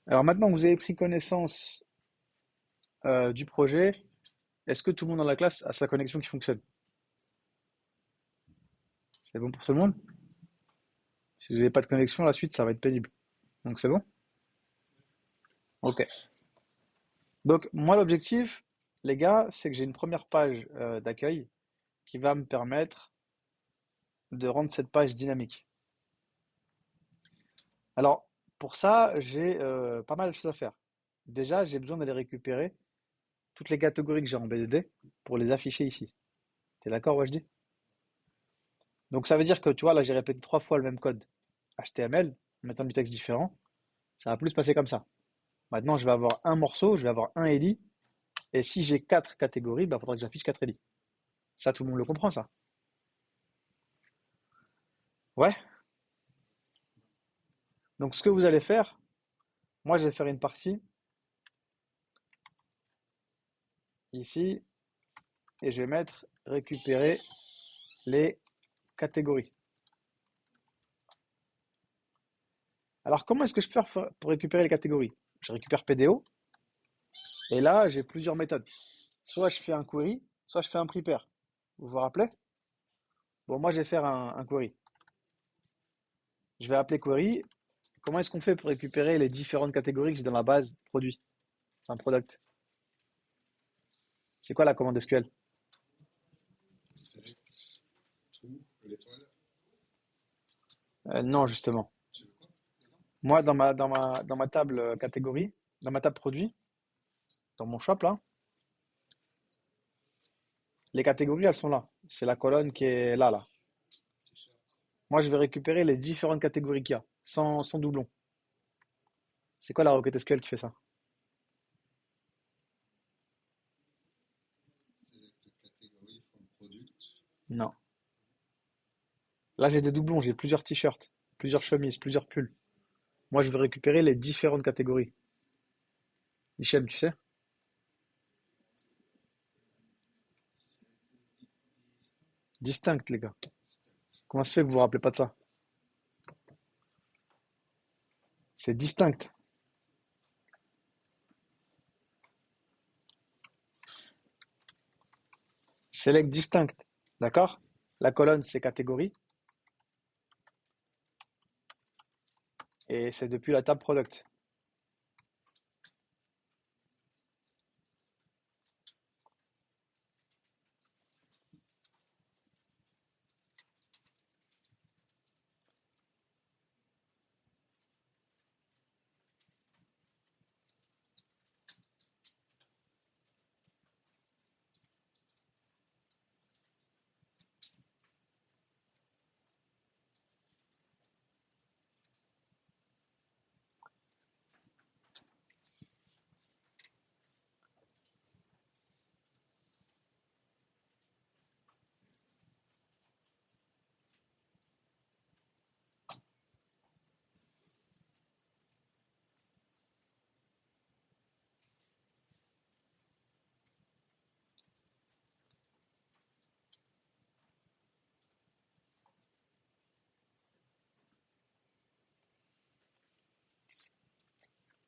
Alors maintenant que vous avez pris connaissance du projet, est-ce que tout le monde dans la classe a sa connexion qui fonctionne? C'est bon pour tout le monde? Si vous n'avez pas de connexion, la suite, ça va être pénible. Donc c'est bon? Ok. Donc moi, l'objectif, les gars, c'est que j'ai une première page d'accueil qui va me permettre de rendre cette page dynamique. Alors, pour ça, j'ai pas mal de choses à faire. Déjà, j'ai besoin d'aller récupérer toutes les catégories que j'ai en BDD pour les afficher ici. T'es d'accord, ouais, je dis? Donc ça veut dire que, tu vois, là, j'ai répété 3 fois le même code HTML, en mettant du texte différent. Ça va plus se passer comme ça. Maintenant, je vais avoir un morceau, je vais avoir un ELI, et si j'ai 4 catégories, bah, il faudra que j'affiche 4 ELI. Ça, tout le monde le comprend, ça. Ouais. Donc ce que vous allez faire, moi, je vais faire une partie ici, et je vais mettre récupérer les catégories. Alors, comment est-ce que je peux faire pour récupérer les catégories? Je récupère PDO, et là, j'ai plusieurs méthodes. Soit je fais un query, soit je fais un prepare. Vous vous rappelez? Bon, moi, je vais faire un query. Je vais appeler query. Comment est-ce qu'on fait pour récupérer les différentes catégories que j'ai dans ma base produit, enfin product? C'est quoi la commande SQL? Select tout, l'étoile. Non, justement. Je sais pas. Moi, dans ma table catégorie, dans ma table produit, dans mon shop, là, les catégories, elles sont là. C'est la colonne qui est là, là. T-shirt. Moi, je vais récupérer les différentes catégories qu'il y a, sans doublon. C'est quoi la requête SQL qui fait ça? Select category from product. Non. Là, j'ai des doublons, j'ai plusieurs t-shirts, plusieurs chemises, plusieurs pulls. Moi, je vais récupérer les différentes catégories. Hichem, tu sais? Distinct, les gars. Comment ça se fait que vous vous rappelez pas de ça? C'est distinct. Select distinct. D'accord? La colonne, c'est catégorie. Et c'est depuis la table product.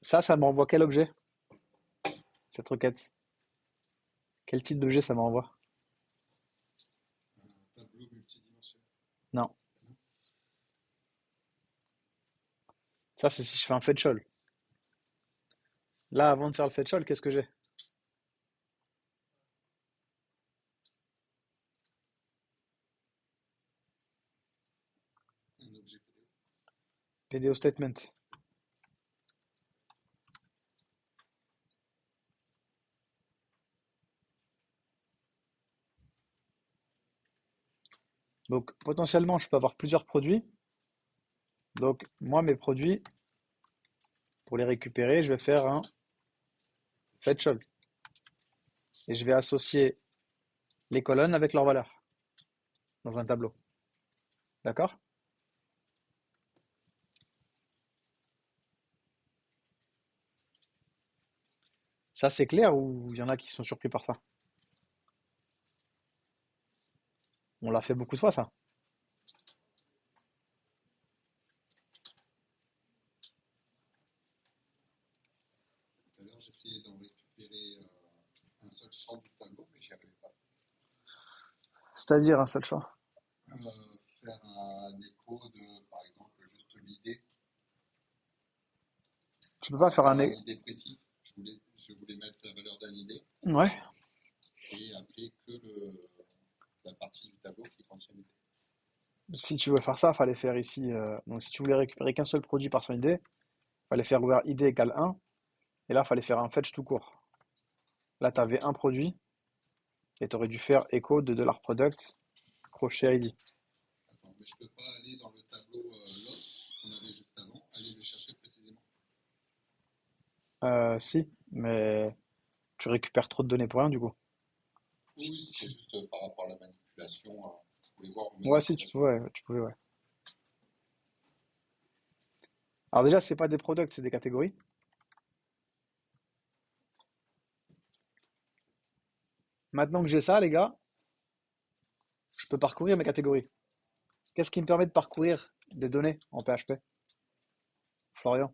Ça m'envoie quel objet? Cette requête. Quel type d'objet ça m'envoie? Un tableau multidimensionnel. Non. Non. Ça, c'est si je fais un fetch all. Là, avant de faire le fetch all, qu'est-ce que j'ai? Un objet PDO. PDO statement. Donc, potentiellement, je peux avoir plusieurs produits. Donc, moi, mes produits, pour les récupérer, je vais faire un fetch all. Et je vais associer les colonnes avec leurs valeurs dans un tableau. D'accord? Ça, c'est clair ou il y en a qui sont surpris par ça? On l'a fait beaucoup de fois, ça. l'heure, j'essayais d'en récupérer un seul champ du tableau, mais j'y arrivais pas. C'est-à-dire un seul champ. Faire un écho de, par exemple, juste l'idée Tu peux par pas faire rapport un... à un idée précis. Je voulais mettre la valeur d'un idée Ouais. et appeler que la partie du tableau qui contient l'idée. Si tu veux faire ça, fallait faire ici. Donc si tu voulais récupérer qu'un seul produit par son idée, fallait faire ouvert id égale 1. Et là, fallait faire un fetch tout court. Là, tu avais un produit et tu aurais dû faire echo de $product crochet ID. Attends, mais je peux pas aller dans le tableau l'autre qu'on avait juste avant, aller le chercher précisément. Si, mais tu récupères trop de données pour rien du coup. Oui, c'était juste par rapport à la manipulation. Je voulais voir une Ouais, si, tu manipulation. pouvais, tu pouvais, ouais. Alors déjà, c'est pas des products, c'est des catégories. Maintenant que j'ai ça, les gars, je peux parcourir mes catégories. Qu'est-ce qui me permet de parcourir des données en PHP? Florian,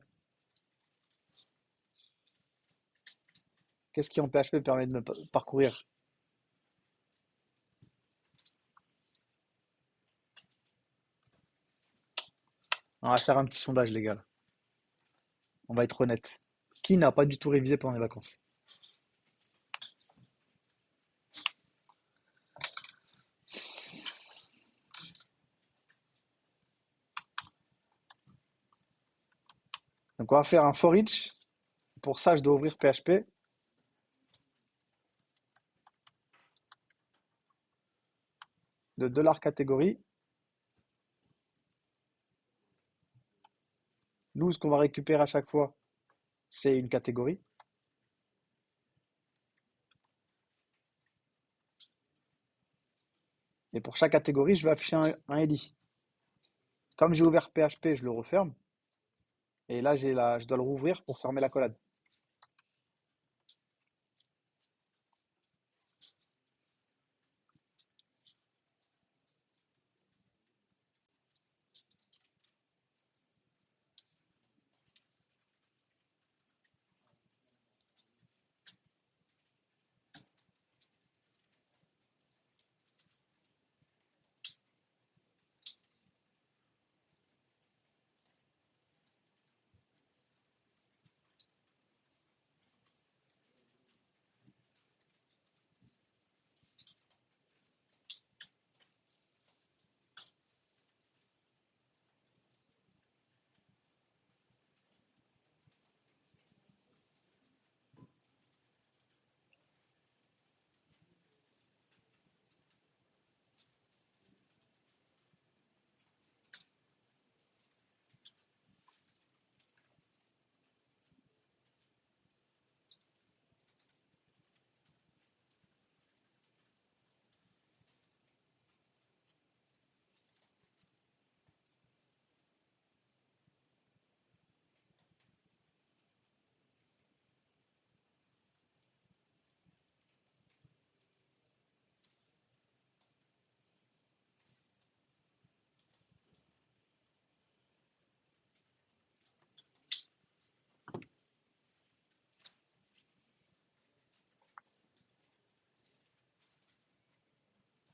qu'est-ce qui en PHP permet de me parcourir? On va faire un petit sondage, les gars. On va être honnête. Qui n'a pas du tout révisé pendant les vacances? Donc on va faire un for each. Pour ça, je dois ouvrir PHP. De $catégorie. Nous, ce qu'on va récupérer à chaque fois, c'est une catégorie. Et pour chaque catégorie, je vais afficher un ID. Comme j'ai ouvert PHP, je le referme. Et là, je dois le rouvrir pour fermer la collade.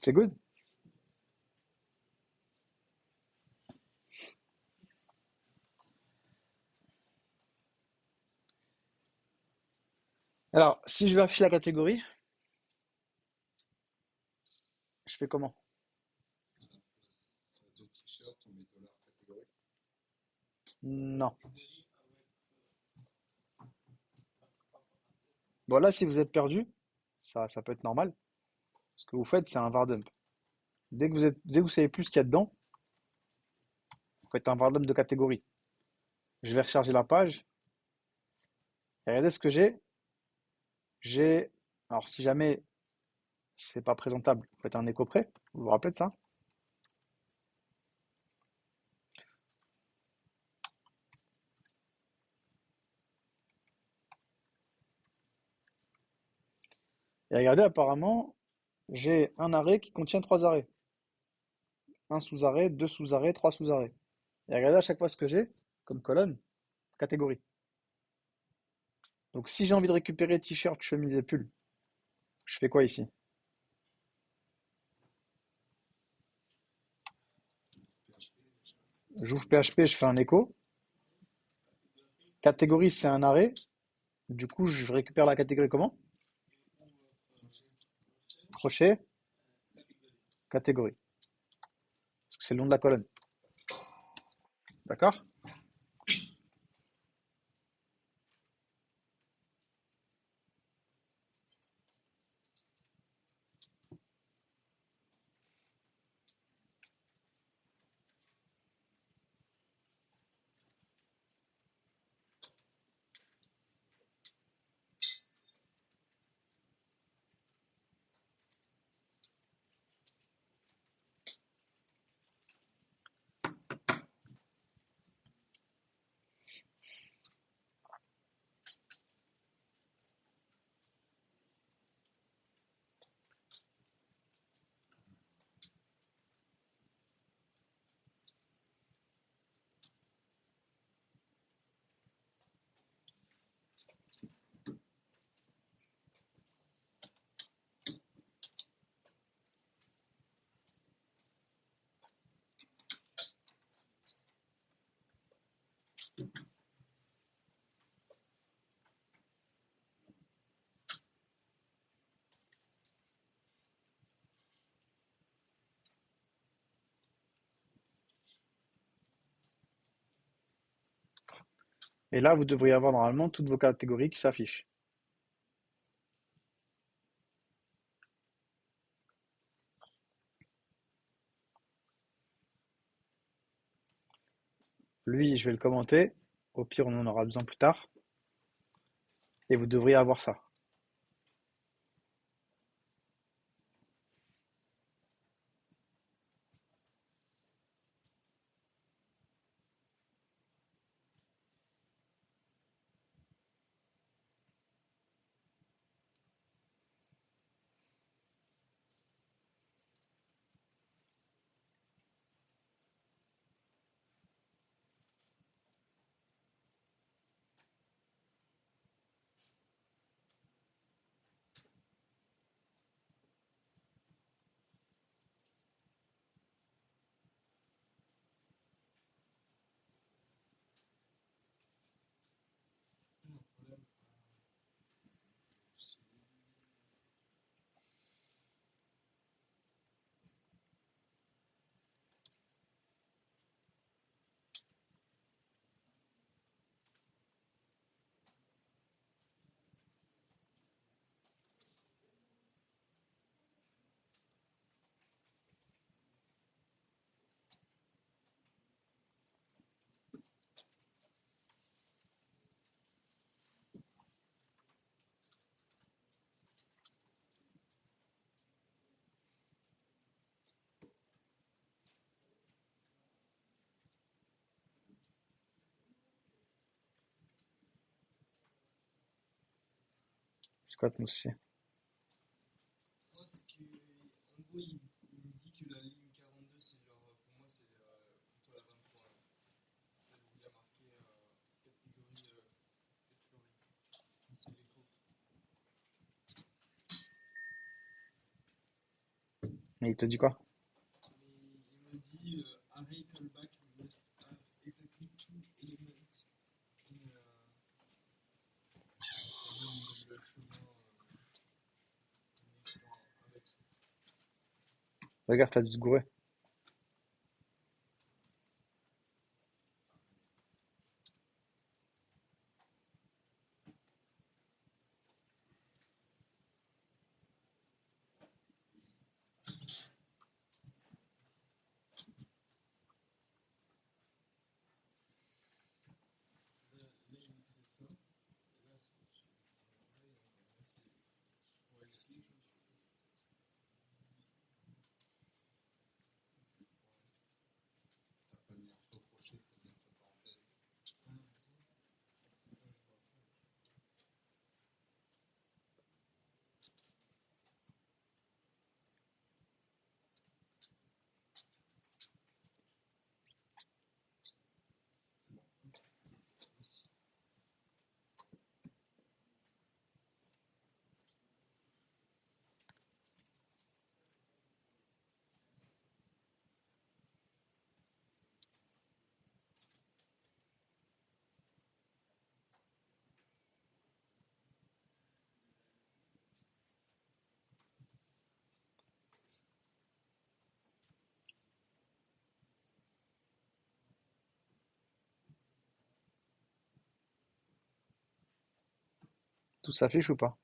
C'est good? Alors, si je vais afficher la catégorie, je fais comment? Sur deux t-shirts, on met $catégorie. Non. Bon, là, si vous êtes perdu, ça peut être normal. Ce que vous faites, c'est un var dump. Dès que vous savez plus ce qu'il y a dedans, vous faites un var dump de catégorie. Je vais recharger la page. Et regardez ce que j'ai. J'ai, alors si jamais c'est pas présentable, vous faites un écho près. Vous vous rappelez de ça? Et regardez, apparemment, j'ai un arrêt qui contient trois arrêts. Un sous-arrêt, deux sous-arrêts, trois sous-arrêts. Et regardez à chaque fois ce que j'ai comme colonne, catégorie. Donc si j'ai envie de récupérer t-shirt, chemise et pull, je fais quoi ici? J'ouvre PHP, je fais un écho. Catégorie, c'est un arrêt. Du coup, je récupère la catégorie comment? Crochet, catégorie. Parce que c'est le nom de la colonne. D'accord? Et là, vous devriez avoir normalement toutes vos catégories qui s'affichent. Lui, je vais le commenter. Au pire, on en aura besoin plus tard. Et vous devriez avoir ça. C'est quoi ton souci? Moi, c'est que, en gros, il me dit que la ligne 42, c'est genre, pour moi, c'est plutôt la 23. Là. Celle où il y a marqué catégorie, c'est l'écho. Et il te dit quoi? Mais il me dit array callback must have exactly two elements in, le chemin avec ça. Regarde, t'as dû te gourer. Là, il me c'est ça. Et là, c'est pareil, donc, là, c'est pour ici, je pense. T'as pas mis entre crochet, t'as mis entre parenthèses. Ah, c'est ça. Attends, je vois pas. Ici. Tout s'affiche ou pas?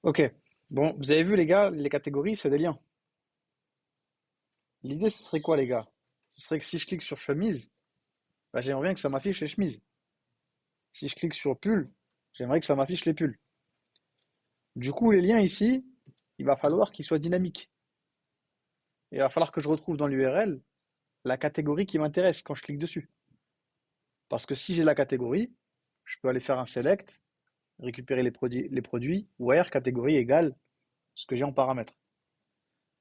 Ok. Bon, vous avez vu les gars, les catégories, c'est des liens. L'idée, ce serait quoi, les gars? Ce serait que si je clique sur chemise, bah, j'aimerais bien que ça m'affiche les chemises. Si je clique sur pull, j'aimerais que ça m'affiche les pulls. Du coup, les liens ici, il va falloir qu'ils soient dynamiques. Et il va falloir que je retrouve dans l'URL la catégorie qui m'intéresse quand je clique dessus. Parce que si j'ai la catégorie, je peux aller faire un select, récupérer les produits, where catégorie égale ce que j'ai en paramètre.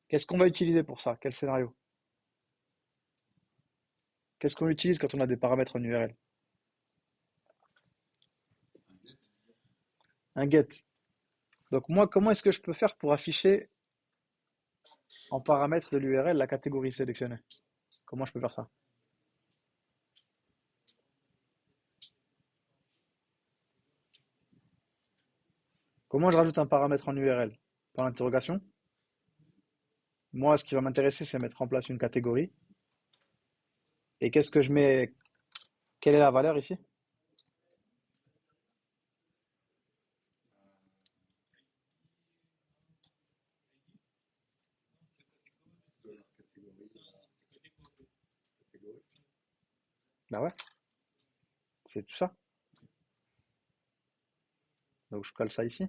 Qu'est-ce qu'on va utiliser pour ça? Quel scénario? Qu'est-ce qu'on utilise quand on a des paramètres en URL? Un get. Donc moi, comment est-ce que je peux faire pour afficher en paramètre de l'URL la catégorie sélectionnée? Comment je peux faire ça? Comment je rajoute un paramètre en URL? Par l'interrogation. Moi, ce qui va m'intéresser, c'est mettre en place une catégorie. Et qu'est-ce que je mets? Quelle est la valeur ici? De leur catégorie, catégorie. Bah ouais, c'est tout ça. Donc je colle ça ici.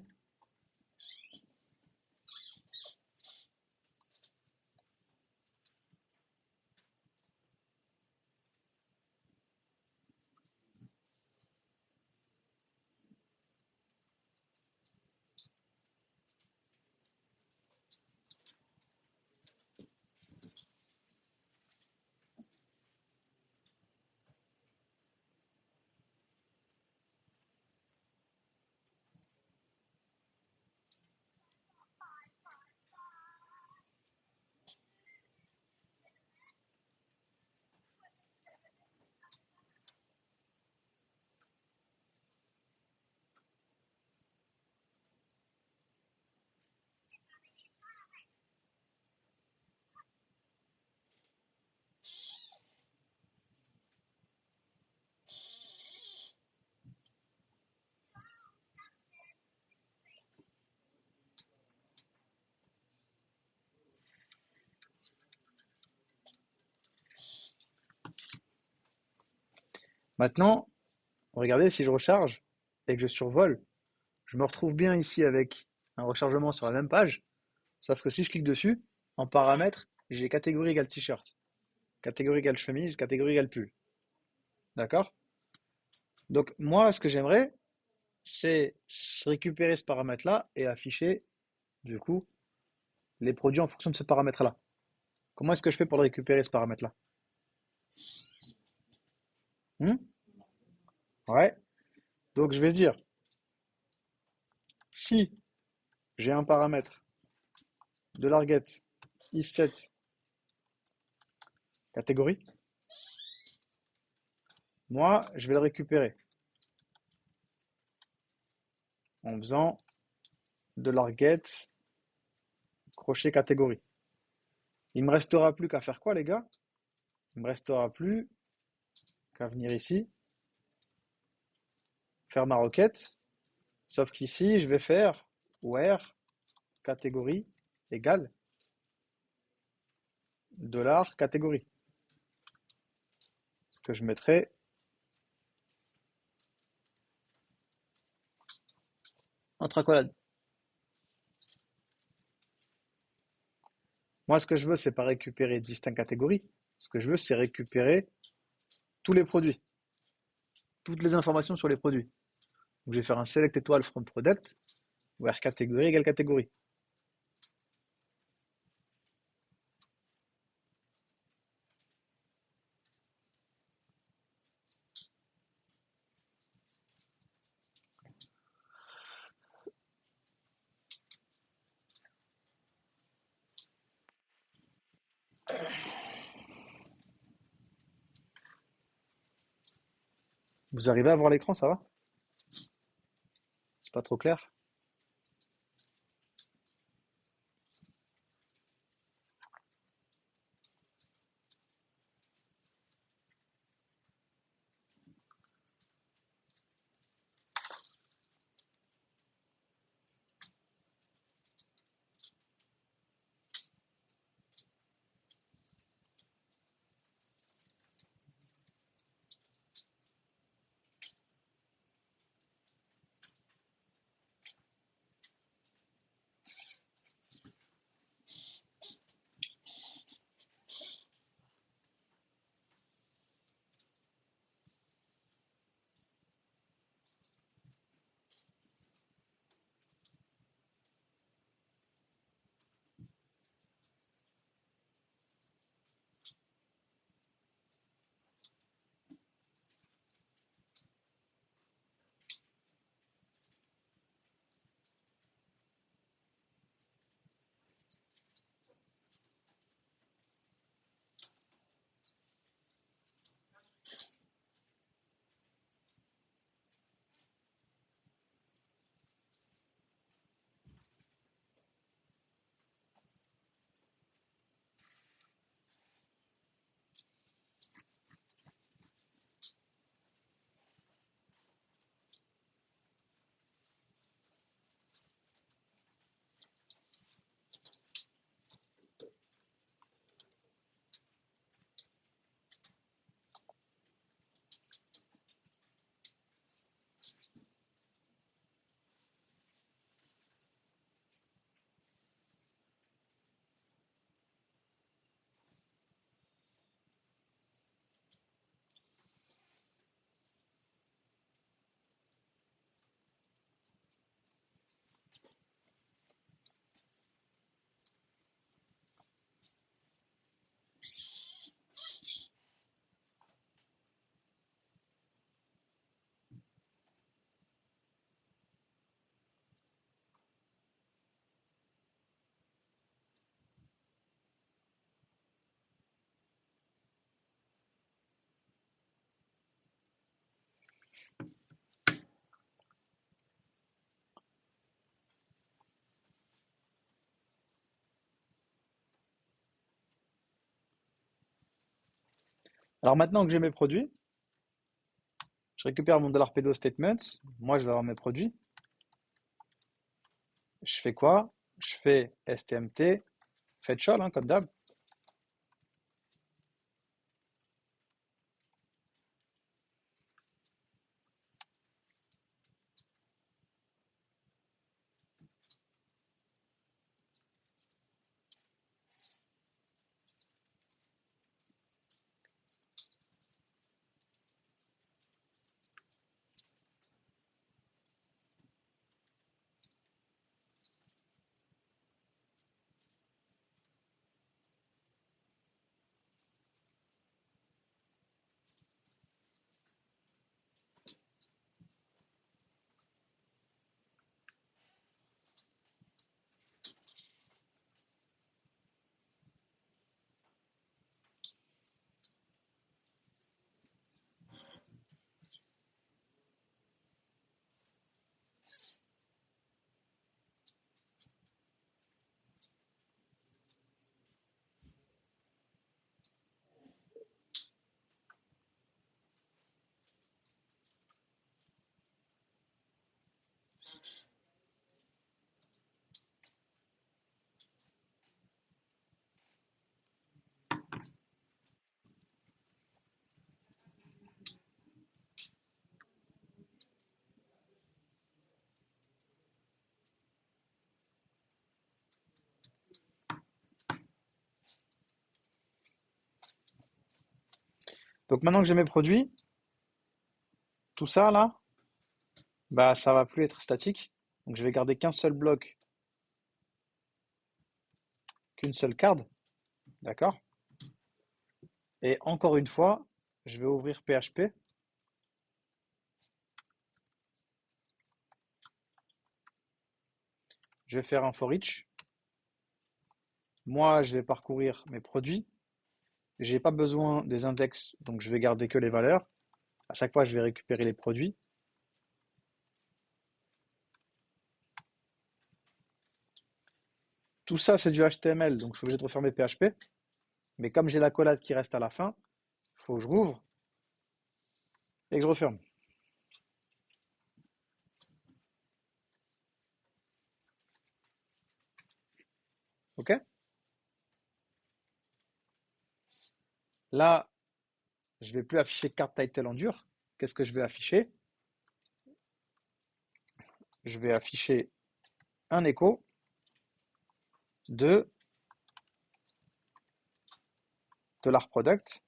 Maintenant, regardez, si je recharge et que je survole, je me retrouve bien ici avec un rechargement sur la même page, sauf que si je clique dessus, en paramètres, j'ai catégorie égale t-shirt, catégorie égale chemise, catégorie égale pull. D'accord? Donc moi, ce que j'aimerais, c'est récupérer ce paramètre-là et afficher, du coup, les produits en fonction de ce paramètre-là. Comment est-ce que je fais pour le récupérer, ce paramètre-là? Hmm. Ouais. Donc je vais dire, si j'ai un paramètre de larget is7 catégorie, moi, je vais le récupérer en faisant de larget crochet catégorie. Il me restera plus qu'à faire quoi, les gars? Il me restera plus qu'à venir ici, faire ma requête, sauf qu'ici, je vais faire where catégorie égale $catégorie, que je mettrai entre accolades. Moi, ce que je veux, c'est pas récupérer distinct catégorie. Ce que je veux, c'est récupérer tous les produits, toutes les informations sur les produits. Donc, je vais faire un select étoile from product, where catégorie égale catégorie. Vous arrivez à voir l'écran, ça va? C'est pas trop clair? Alors maintenant que j'ai mes produits, je récupère mon $PDO statement. Moi, je vais avoir mes produits. Je fais quoi? Je fais stmt fetch all, hein, comme d'hab. Donc maintenant que j'ai mes produits, tout ça là, bah ça va plus être statique. Donc je vais garder qu'un seul bloc, qu'une seule carte, d'accord? Et encore une fois, je vais ouvrir PHP. Je vais faire un for each. Moi, je vais parcourir mes produits. J'ai pas besoin des index, donc je vais garder que les valeurs. À chaque fois, je vais récupérer les produits. Tout ça, c'est du HTML, donc je suis obligé de refermer PHP. Mais comme j'ai la collade qui reste à la fin, il faut que je rouvre et que je referme. OK? Là, je vais plus afficher carte title en dur. Qu'est-ce que je vais afficher? Je vais afficher un écho de $product,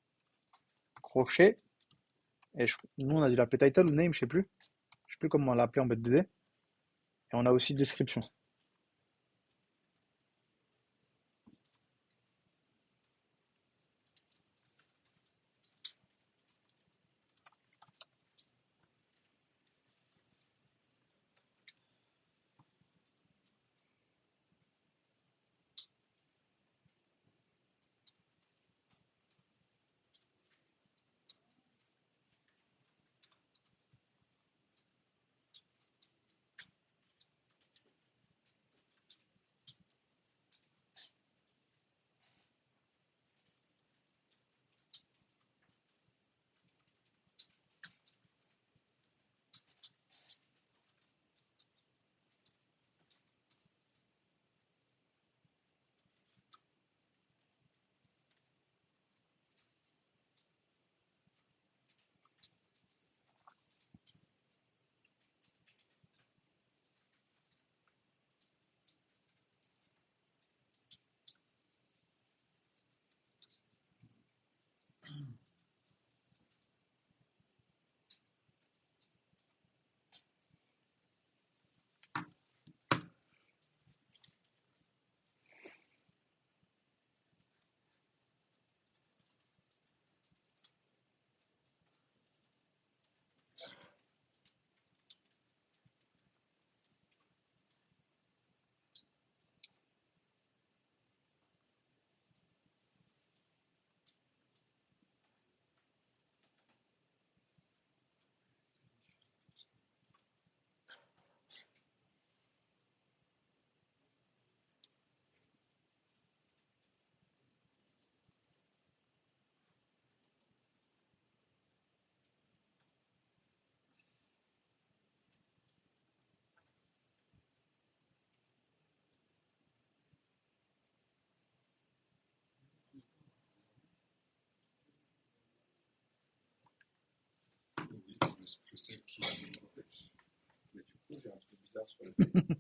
crochet, et nous on a dû l'appeler title ou name, je sais plus. Je sais plus comment on l'a appelé en BDD. Et on a aussi description. Oui, je sais qui empêche. Mais du coup, j'ai un truc bizarre sur le papier.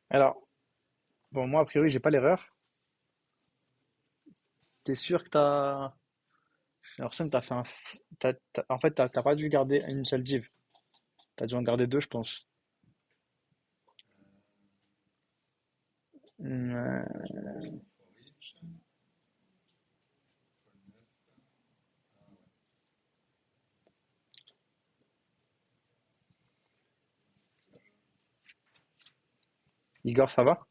Alors, bon, moi, a priori, j'ai pas l'erreur. T'es sûr que t'as. J'ai l'impression que t'as fait un. En fait, t'as pas dû garder une seule div. T'as dû en garder deux, je pense. For each, for 9. Ah ouais, Igor, ça va? avec la carte.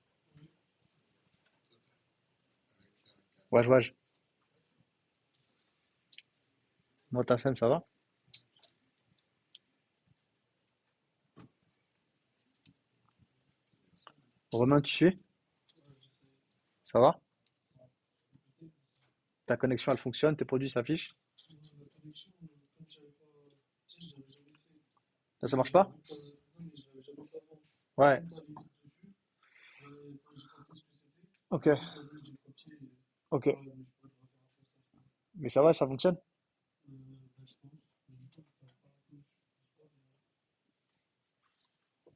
Waj, waj. Moi, ta scène, ça va? Romain, tu suis? Ça va? Ta connexion, elle fonctionne? Tes produits s'affichent? La connexion, comme j'avais pas. Tu sais, j'avais jamais fait. Là, ça marche J'avais pas? vu pas. Non, mais j'avais jamais fait avant. Ouais, Quand t'avais cliqué dessus, j'ai capté ce que c'était. ok, Ensuite, j'ai copié. ok. Ouais, mais je pourrais te refaire après ça. Mais ça va, ça fonctionne? Ben, je pense. Mais du coup, t'as pas un peu. Je sais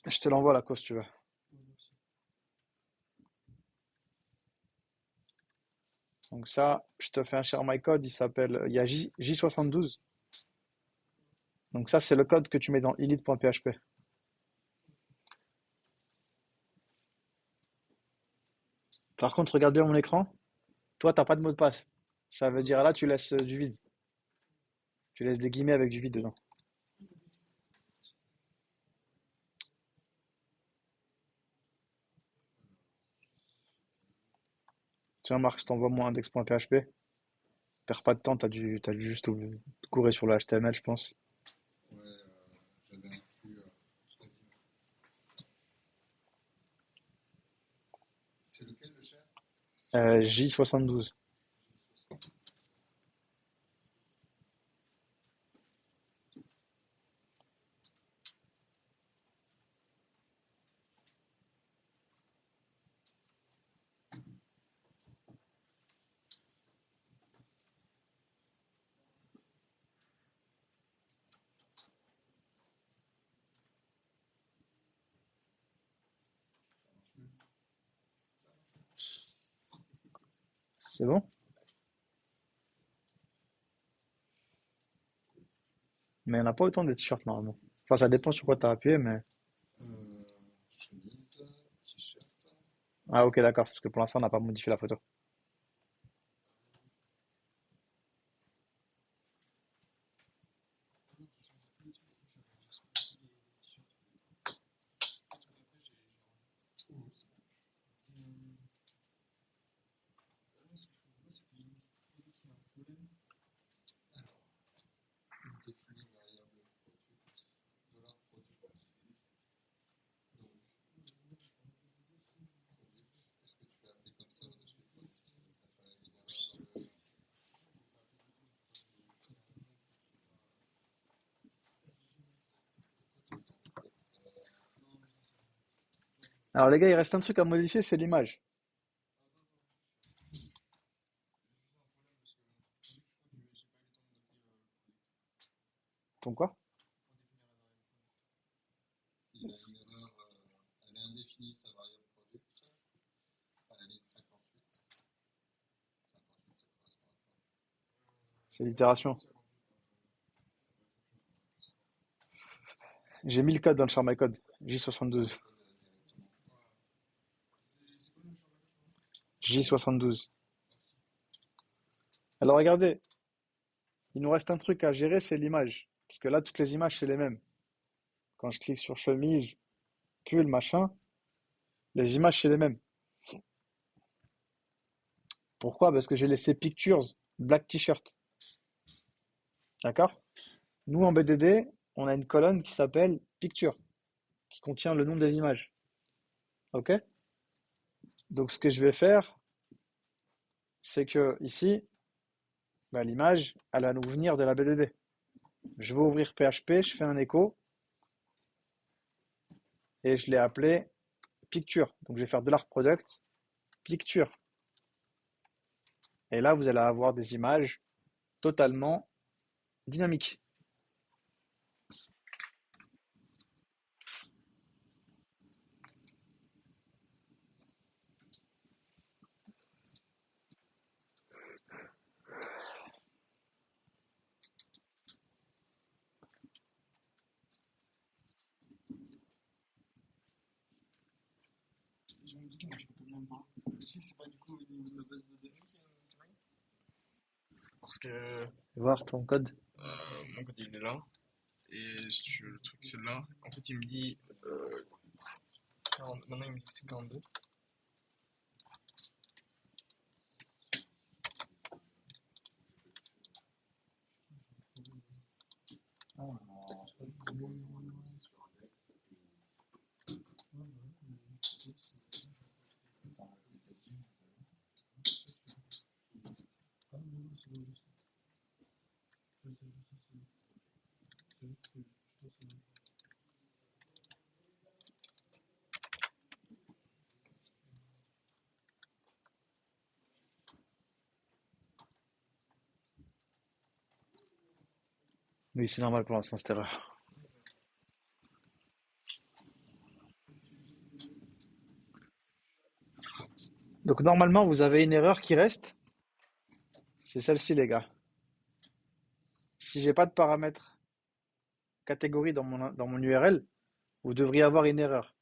pas, Je te l'envoie la cause, si tu veux. mais. Ouais, merci. Donc ça, je te fais un share my code, il y a J72. Donc ça, c'est le code que tu mets dans elite.php. Par contre, regarde bien mon écran. Toi, t'as pas de mot de passe. Ça veut dire là, tu laisses du vide. Tu laisses des guillemets avec du vide dedans. Tiens, Marc, je t'envoie mon index.php. Perds pas de temps, t'as dû juste courir sur le HTML, je pense. Ouais, j'avais inclus quasiment. C'est lequel le cher? J72. J60. Ça marche mieux. C'est bon? Mais il n'y en a pas autant de t-shirts normalement. Enfin, ça dépend sur quoi t'as appuyé, mais. Euh, chemise, t-shirt. Ah, ok, d'accord, c'est parce que pour l'instant, on n'a pas modifié la photo. Non, j'ai changé tous les trucs. J'ai sorti les t-shirts. Et tout après, j'ai rangé. Et là, ce que je comprends pas, c'est qu'il y a une produit qui a un problème. Alors, définir variable produit, dollar produit. Donc, produit, est-ce que tu l'as appelé comme ça au-dessus de produit? Ça fait une erreur dans le. Pourquoi tout le temps le texte Non, mais ça, c'est bon. Alors, les gars, il reste un truc à modifier, c'est l'image. J'ai juste un problème parce que mon produit, je crois que j'ai pas eu le temps de noter le produit Ton quoi? pour définir la variable produit. Il a une erreur, elle est indéfinie sa variable produit. Elle est de 58. 58, ça correspond à quoi? C'est l'itération. Ça va être autre chose. J'ai mis le code dans le share my code. Dans le J72. code directement. Voilà. C'est quoi le champ de pardon? J72. Merci. Alors, regardez, il nous reste un truc à gérer, c'est l'image. Parce que là, toutes les images, c'est les mêmes. Quand je clique sur chemise, pull, machin, les images, c'est les mêmes. Pourquoi? Parce que j'ai laissé pictures, black t-shirt. D'accord? Nous, en BDD, on a une colonne qui s'appelle picture, qui contient le nom des images. OK? Donc, ce que je vais faire, c'est que ici, bah, l'image, elle va nous venir de la BDD. Je vais ouvrir PHP, je fais un écho et je l'ai appelé picture. Donc, je vais faire de l'art product, picture. Et là, vous allez avoir des images totalement dynamiques. J'ai un truc, mais je peux même pas. Si c'est pas du coup au niveau de la base de données qui manque. Parce que Voir ton code. mon code il est là. Et si tu veux, le truc c'est là. En fait, il me dit 40, maintenant il me dit que c'est 42. Oui, c'est normal pour l'instant, cette erreur. Donc, normalement, vous avez une erreur qui reste. c'est celle-ci, les gars. Si j'ai pas de paramètre catégorie dans mon URL, vous devriez avoir une erreur.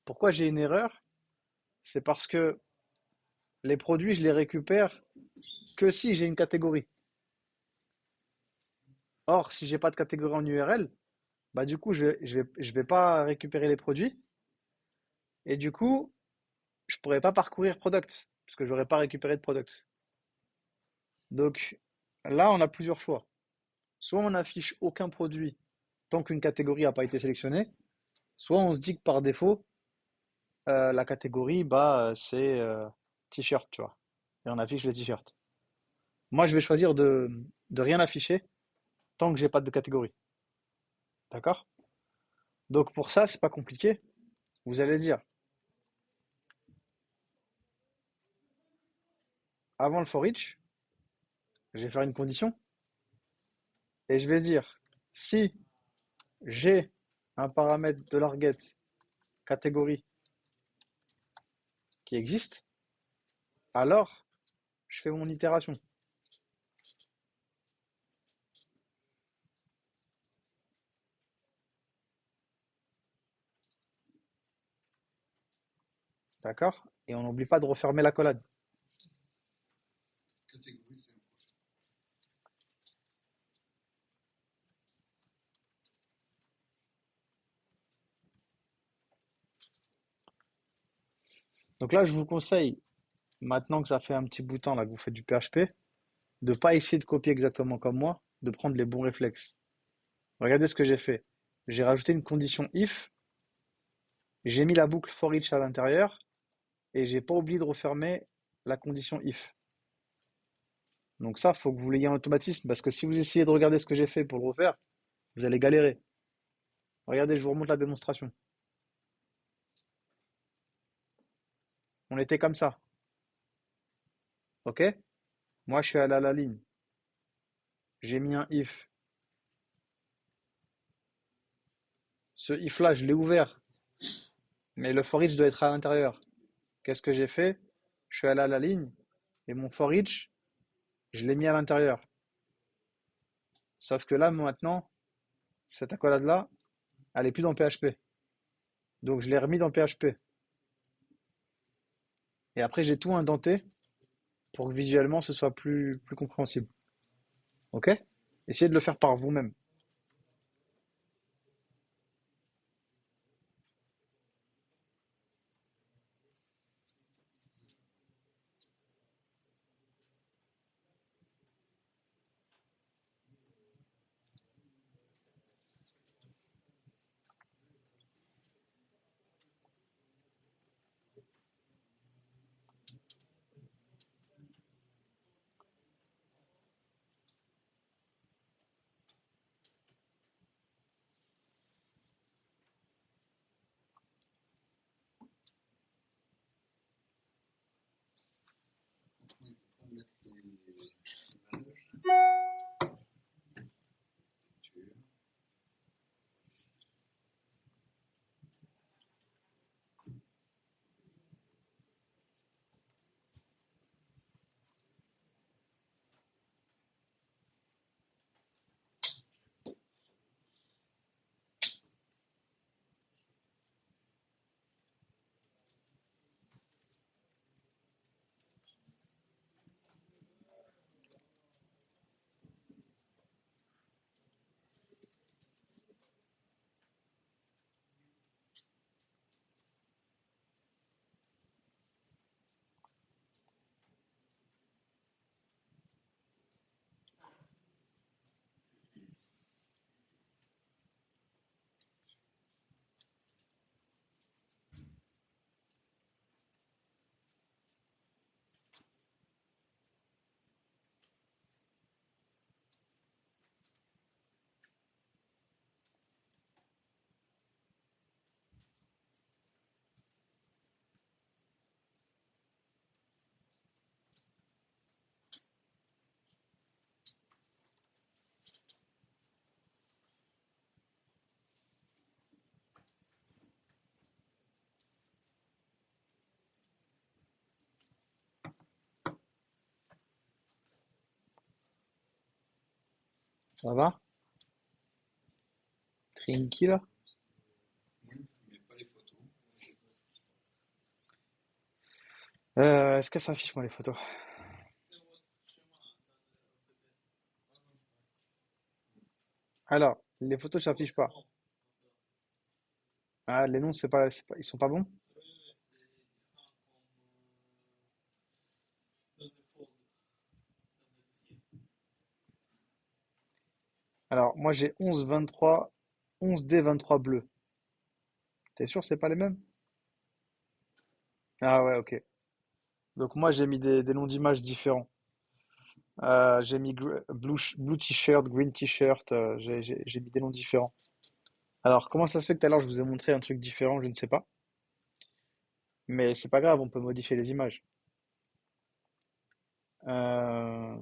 Pourquoi j'ai une erreur? C'est parce que les produits, je les récupère que si j'ai une catégorie. Or, si j'ai pas de catégorie en URL, bah du coup, je vais pas récupérer les produits et du coup, je pourrais pas parcourir product parce que j'aurais pas récupéré de product. Donc là, on a plusieurs choix. Soit on n'affiche aucun produit tant qu'une catégorie n'a pas été sélectionnée, soit on se dit que par défaut, la catégorie, bah, c'est t-shirt, tu vois. Et on affiche les t-shirts. Moi, je vais choisir de rien afficher tant que j'ai pas de catégorie. D'accord? Donc pour ça, c'est pas compliqué. Vous allez dire, avant le for each, je vais faire une condition et je vais dire si j'ai un paramètre de target catégorie qui existe, alors je fais mon itération. D'accord? Et on n'oublie pas de refermer la collade. Catégorie, c'est le prochain. Donc là, je vous conseille, maintenant que ça fait un petit bout de temps là, que vous faites du PHP, de ne pas essayer de copier exactement comme moi, de prendre les bons réflexes. Regardez ce que j'ai fait. J'ai rajouté une condition if, j'ai mis la boucle for each à l'intérieur, et j'ai pas oublié de refermer la condition if. Donc ça, faut que vous l'ayez en automatisme, parce que si vous essayez de regarder ce que j'ai fait pour le refaire, vous allez galérer. Regardez, je vous remonte la démonstration. On était comme ça, ok? Moi, je suis allé à la ligne. J'ai mis un if. Ce if-là, je l'ai ouvert, mais le for each doit être à l'intérieur. Qu'est-ce que j'ai fait? Je suis allé à la ligne, et mon for each, je l'ai mis à l'intérieur. Sauf que là, maintenant, cette accolade-là, elle est plus dans PHP. Donc, je l'ai remis dans PHP. Et après, j'ai tout indenté pour que visuellement, ce soit plus compréhensible. Ok? Essayez de le faire par vous-même. Ça va? Tranquille? Oui, mais pas les photos. Est-ce que ça affiche moi les photos? Alors, les photos s'affichent pas. Ah, les noms, ils sont pas bons? Alors, moi j'ai 11-23, 11D23 bleu. T'es sûr que c'est pas les mêmes? Ah ouais, ok. Donc moi j'ai mis des noms d'images différents. J'ai mis blue t-shirt, green t-shirt, j'ai mis des noms différents. Alors, comment ça se fait que tout à l'heure je vous ai montré un truc différent, je ne sais pas. Mais c'est pas grave, on peut modifier les images. Euh,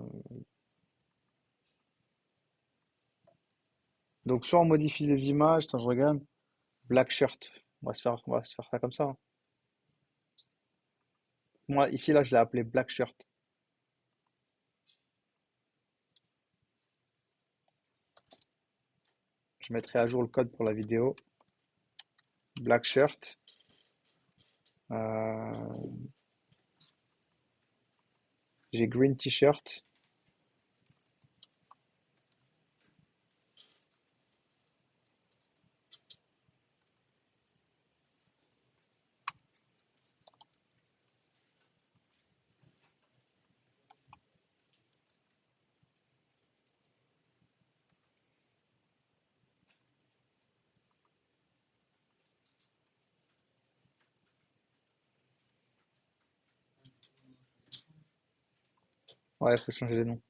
Donc soit on modifie les images, attends, je regarde. Black shirt. On va se faire ça comme ça, hein. Moi, ici, là, je l'ai appelé black shirt. Je mettrai à jour le code pour la vidéo. Black shirt. Euh, j'ai green t-shirt. Ouais, il faut changer les noms.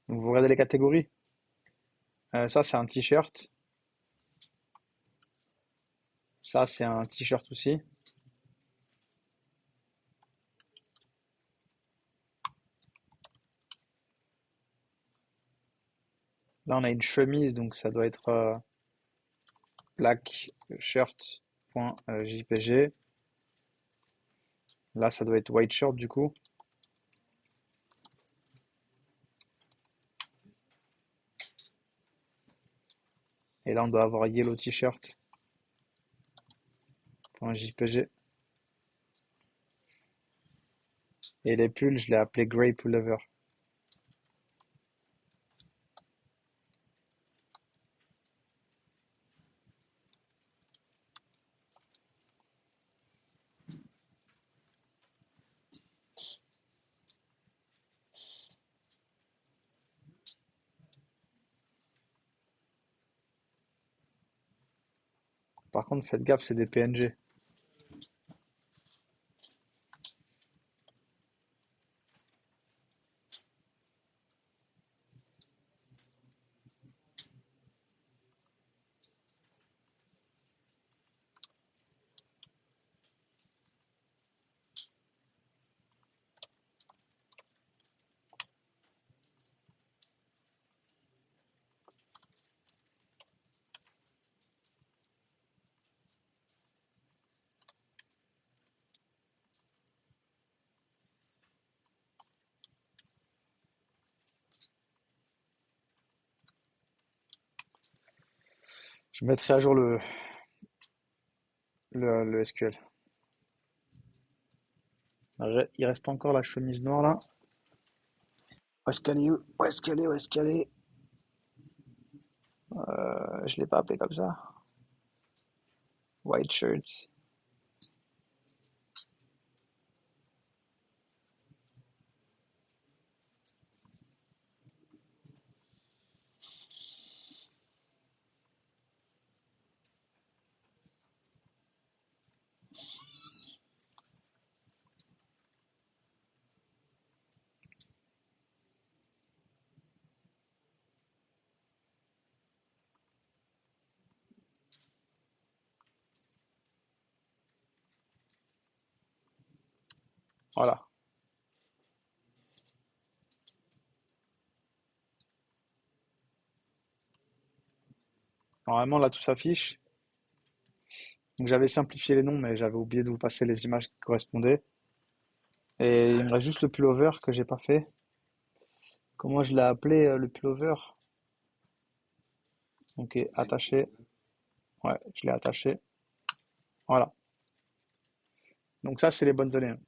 Donc, vous regardez les catégories. Ça, c'est un t-shirt. Ça, c'est un t-shirt aussi. Là, on a une chemise, donc ça doit être black shirt.jpg. Là, ça doit être white shirt, du coup. Et là, on doit avoir yellow t-shirt.jpg. Et les pulls, je l'ai appelé grey pullover. Par contre, faites gaffe, c'est des PNG. Je mettrai à jour le SQL. Il reste encore la chemise noire là. Où est-ce qu'elle est? Où est-ce qu'elle est? Où est-ce qu'elle est? Je l'ai pas appelée comme ça. White shirt. Voilà. Normalement, là, tout s'affiche. Donc, j'avais simplifié les noms, mais j'avais oublié de vous passer les images qui correspondaient. Et il me reste juste le pullover que j'ai pas fait. Comment je l'ai appelé, le pullover? Ok, attaché. Ouais, je l'ai attaché. Voilà. Donc ça, c'est les bonnes données, hein.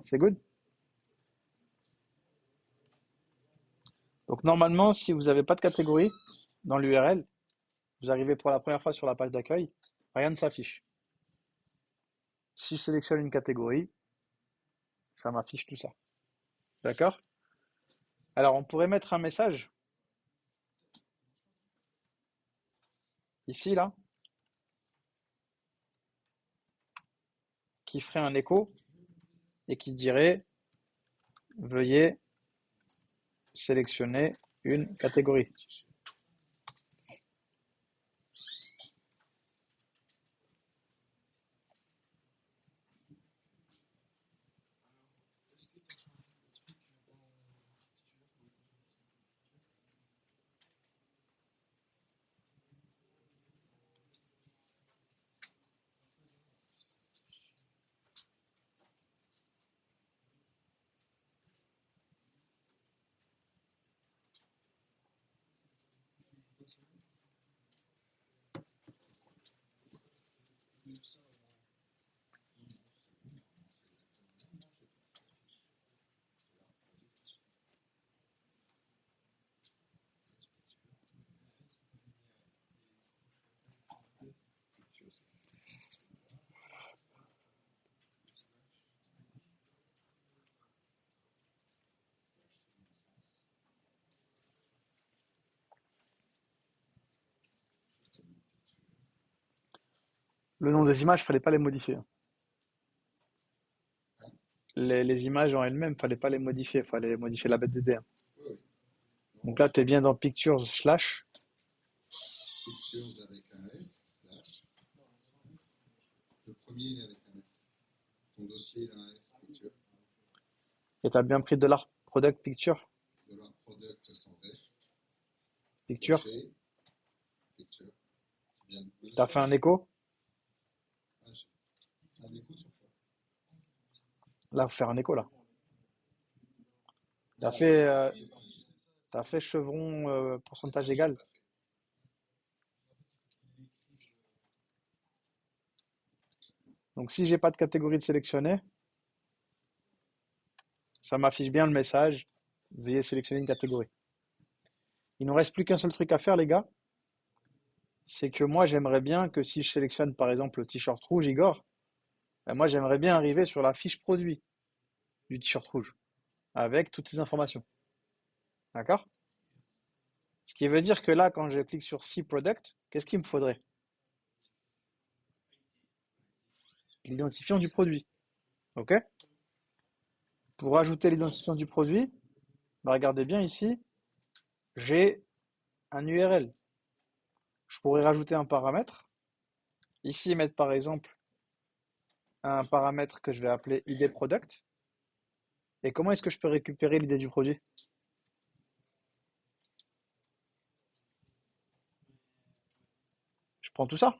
C'est good? Donc normalement, si vous n'avez pas de catégorie dans l'URL, vous arrivez pour la première fois sur la page d'accueil, rien ne s'affiche. Si je sélectionne une catégorie, ça m'affiche tout ça. D'accord? Alors on pourrait mettre un message ici, là, qui ferait un écho et qui dirait veuillez sélectionner une catégorie. Est-ce que tu as changé le truc dans Picture? Le nom des images, fallait pas les modifier, hein. Les images en elles-mêmes, fallait pas les modifier, fallait modifier la BDD, hein. Oui, oui. Donc là, tu es bien dans Pictures slash, Pictures avec un S, slash. Le premier, il est avec un S. Ton dossier, il a un S, Picture. et tu as bien pris de l'art product picture, Dollar product sans S. picture. Crochet, Picture. C'est bien double Tu as fait un écho. Ah, j'ai un écho sur quoi? Là, faut faire un écho, là. T'as Non, fait, c'est ça. t'as fait chevron pourcentage égal. Donc si j'ai pas de catégorie de sélectionner, ça m'affiche bien le message. Veuillez sélectionner une catégorie. Il nous reste plus qu'un seul truc à faire, les gars. C'est que moi, j'aimerais bien que si je sélectionne par exemple le t-shirt rouge, Igor, ben moi, j'aimerais bien arriver sur la fiche produit du t-shirt rouge avec toutes ces informations. D'accord? Ce qui veut dire que là, quand je clique sur See Product, qu'est-ce qu'il me faudrait? L'identifiant du produit. OK? Pour ajouter l'identifiant du produit, ben regardez bien ici, j'ai un URL. Je pourrais rajouter un paramètre. Ici, mettre par exemple un paramètre que je vais appeler ID Product. Et comment est-ce que je peux récupérer l'idée du produit? Je prends tout ça,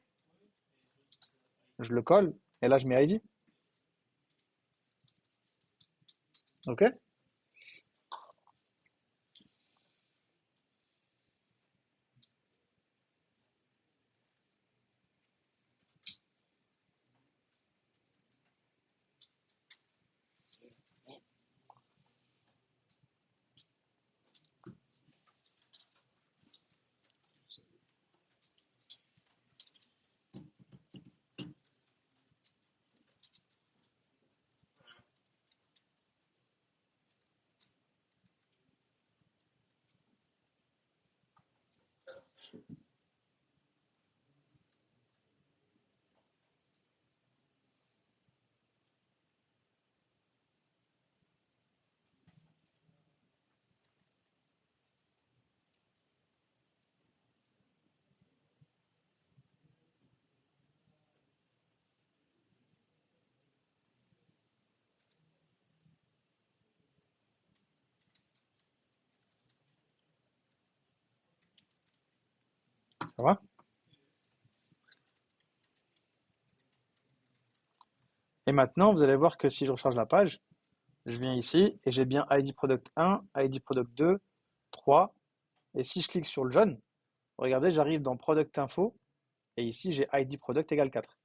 je le colle, et là je mets ID. OK? Ça va? Et maintenant, vous allez voir que si je recharge la page, je viens ici et j'ai bien ID Product 1, ID Product 2, 3. Et si je clique sur le jaune, regardez, j'arrive dans Product Info et ici j'ai ID Product égale 4.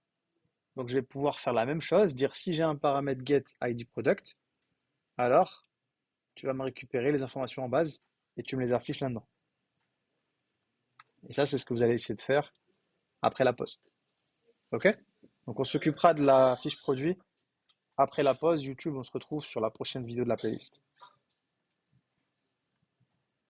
Donc je vais pouvoir faire la même chose, dire si j'ai un paramètre get ID Product, alors tu vas me récupérer les informations en base et tu me les affiches là-dedans. Et ça, c'est ce que vous allez essayer de faire après la poste. OK? Donc on s'occupera de la fiche produit après la pause. YouTube, on se retrouve sur la prochaine vidéo de la playlist.